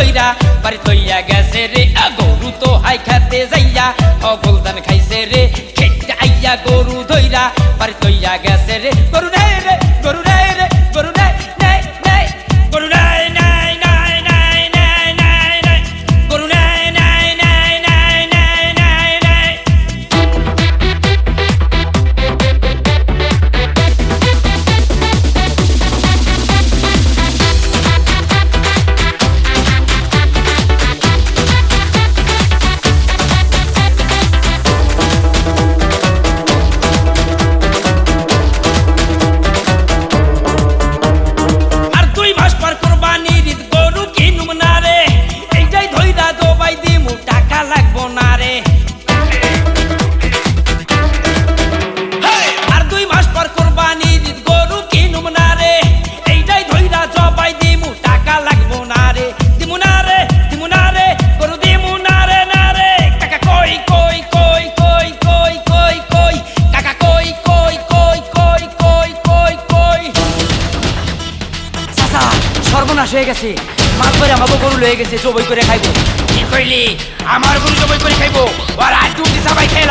ধইরা বাড়ি তৈয়া গেছে রে গরু তো হাই খেতে যাইয়া গোলদান খাইছে রে খেতে আইয়া গরু ধইরা বাড়ি তৈয়া গেছে রে গরু নাই রে গরু নাই রে গরু নাই নাই নাই গরু নাই নাই নাই নাই নাই নাই নাই গরু নাই নাই নাই নাই নাই নাই নাই সর্বনাশ হয়ে গেছে মাছ ধরে আমাকে গরু লয়ে গেছে জবাই করে খাইবো কি কইলি আমার গরু জবাই করে খাইবো